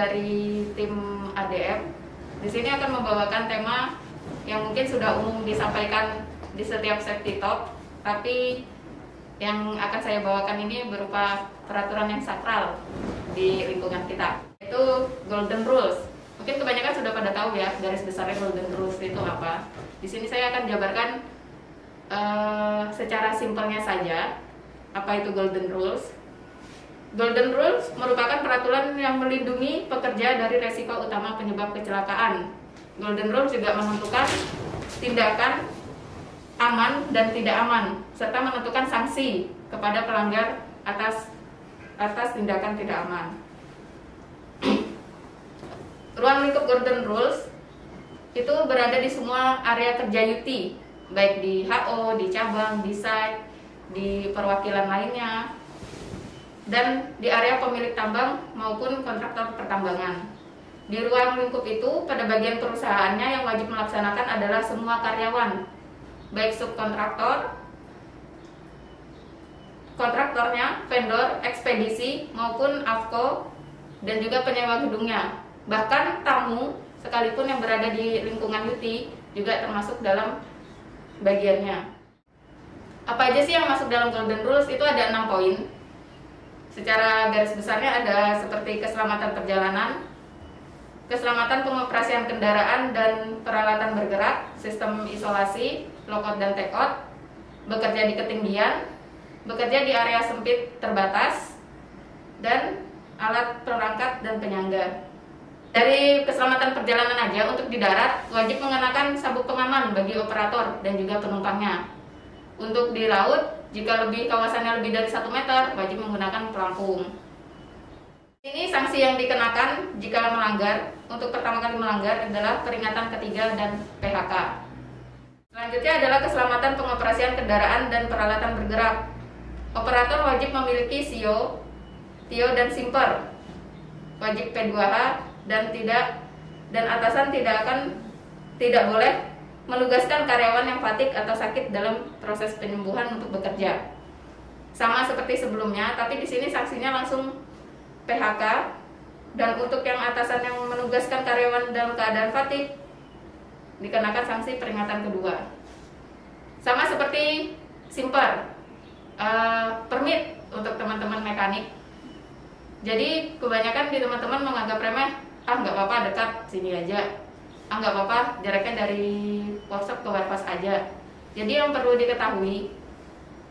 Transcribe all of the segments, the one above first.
dari tim ADM. Di sini akan membawakan tema yang mungkin sudah umum disampaikan di setiap safety talk, tapi yang akan saya bawakan ini berupa peraturan yang sakral di lingkungan kita, yaitu Golden Rules. Mungkin kebanyakan sudah pada tahu ya garis besarnya Golden Rules itu apa. Di sini saya akan jabarkan secara simpelnya saja apa itu Golden Rules. Golden Rules merupakan peraturan yang melindungi pekerja dari resiko utama penyebab kecelakaan. Golden Rules juga menentukan tindakan aman dan tidak aman, serta menentukan sanksi kepada pelanggar atas tindakan tidak aman. Ruang lingkup Golden Rules itu berada di semua area kerja UT, baik di HO, di cabang, di site, di perwakilan lainnya, dan di area pemilik tambang maupun kontraktor pertambangan. Di ruang lingkup itu, pada bagian perusahaannya yang wajib melaksanakan adalah semua karyawan, baik subkontraktor, kontraktornya, vendor, ekspedisi, maupun AFCO, dan juga penyewa gedungnya. Bahkan tamu, sekalipun yang berada di lingkungan UT, juga termasuk dalam bagiannya. Apa aja sih yang masuk dalam Golden Rules? Itu ada 6 poin. Secara garis besarnya ada seperti keselamatan perjalanan, keselamatan pengoperasian kendaraan dan peralatan bergerak, sistem isolasi, lockout dan takeout, bekerja di ketinggian, bekerja di area sempit terbatas, dan alat perangkat dan penyangga. Dari keselamatan perjalanan aja, untuk di darat wajib mengenakan sabuk pengaman bagi operator dan juga penumpangnya. Untuk di laut, jika kawasannya lebih dari 1 meter, wajib menggunakan pelampung. Ini sanksi yang dikenakan jika melanggar. Untuk pertama kali melanggar adalah peringatan ketiga dan PHK. Selanjutnya adalah keselamatan pengoperasian kendaraan dan peralatan bergerak. Operator wajib memiliki SIO, TIO dan SIMPER. Wajib P2H dan atasan tidak boleh menugaskan karyawan yang fatik atau sakit dalam proses penyembuhan untuk bekerja. Sama seperti sebelumnya, tapi di sini sanksinya langsung PHK, dan untuk yang atasan yang menugaskan karyawan dalam keadaan fatik dikenakan sanksi peringatan kedua. Sama seperti SIMPER, permit untuk teman-teman mekanik. Jadi kebanyakan di teman-teman menganggap remeh, nggak apa-apa, dekat sini aja. Nggak apa-apa, jaraknya dari workshop ke warehouse aja. Jadi yang perlu diketahui,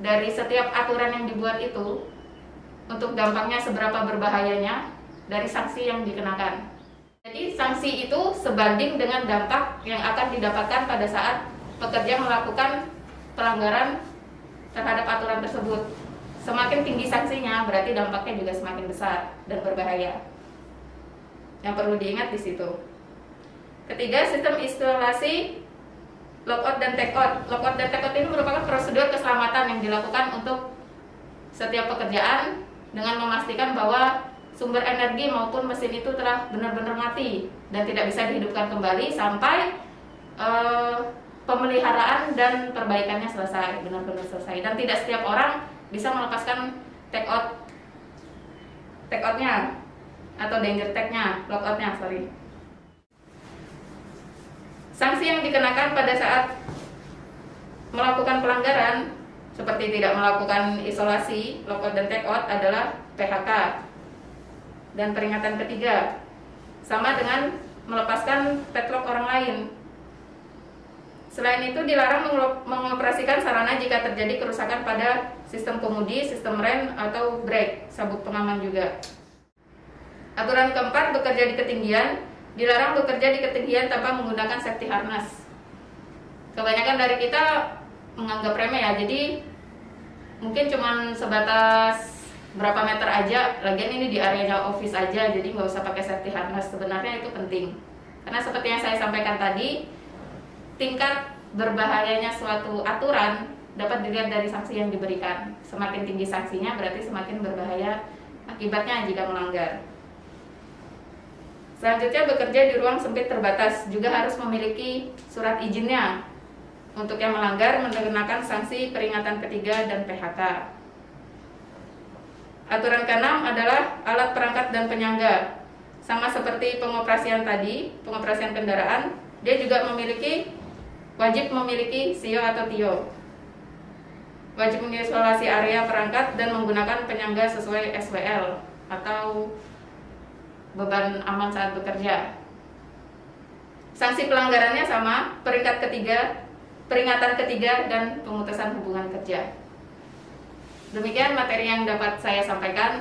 dari setiap aturan yang dibuat itu, untuk dampaknya seberapa berbahayanya dari sanksi yang dikenakan. Jadi sanksi itu sebanding dengan dampak yang akan didapatkan pada saat pekerja melakukan pelanggaran terhadap aturan tersebut. Semakin tinggi sanksinya, berarti dampaknya juga semakin besar dan berbahaya. Yang perlu diingat di situ. Ketiga, sistem isolasi, lockout dan takeout. Lockout dan takeout ini merupakan prosedur keselamatan yang dilakukan untuk setiap pekerjaan dengan memastikan bahwa sumber energi maupun mesin itu telah benar-benar mati dan tidak bisa dihidupkan kembali sampai pemeliharaan dan perbaikannya selesai, benar-benar selesai. Dan tidak setiap orang bisa melepaskan takeoutnya atau danger tag-nya, lockoutnya, sorry. Sanksi yang dikenakan pada saat melakukan pelanggaran seperti tidak melakukan isolasi, lockout dan takeout adalah PHK dan peringatan ketiga, sama dengan melepaskan padlock orang lain. Selain itu, dilarang mengoperasikan sarana jika terjadi kerusakan pada sistem kemudi, sistem rem atau brake, sabuk pengaman juga. Aturan keempat, bekerja di ketinggian. Dilarang bekerja di ketinggian tanpa menggunakan safety harness. Kebanyakan dari kita menganggap remeh ya, jadi mungkin cuma sebatas berapa meter aja, lagian ini di area office aja, jadi nggak usah pakai safety harness. Sebenarnya itu penting, karena seperti yang saya sampaikan tadi, tingkat berbahayanya suatu aturan dapat dilihat dari sanksi yang diberikan. Semakin tinggi sanksinya, berarti semakin berbahaya akibatnya jika melanggar. Selanjutnya, bekerja di ruang sempit terbatas juga harus memiliki surat izinnya. Untuk yang melanggar mengenakan sanksi peringatan ketiga dan PHK. Aturan ke-6 adalah alat perangkat dan penyangga. sama seperti pengoperasian tadi, pengoperasian kendaraan, dia juga wajib memiliki SIO atau TIO. Wajib mengisolasi area perangkat dan menggunakan penyangga sesuai SWL atau beban aman saat bekerja. Sanksi pelanggarannya sama, peringatan ketiga, dan pemutusan hubungan kerja. Demikian materi yang dapat saya sampaikan.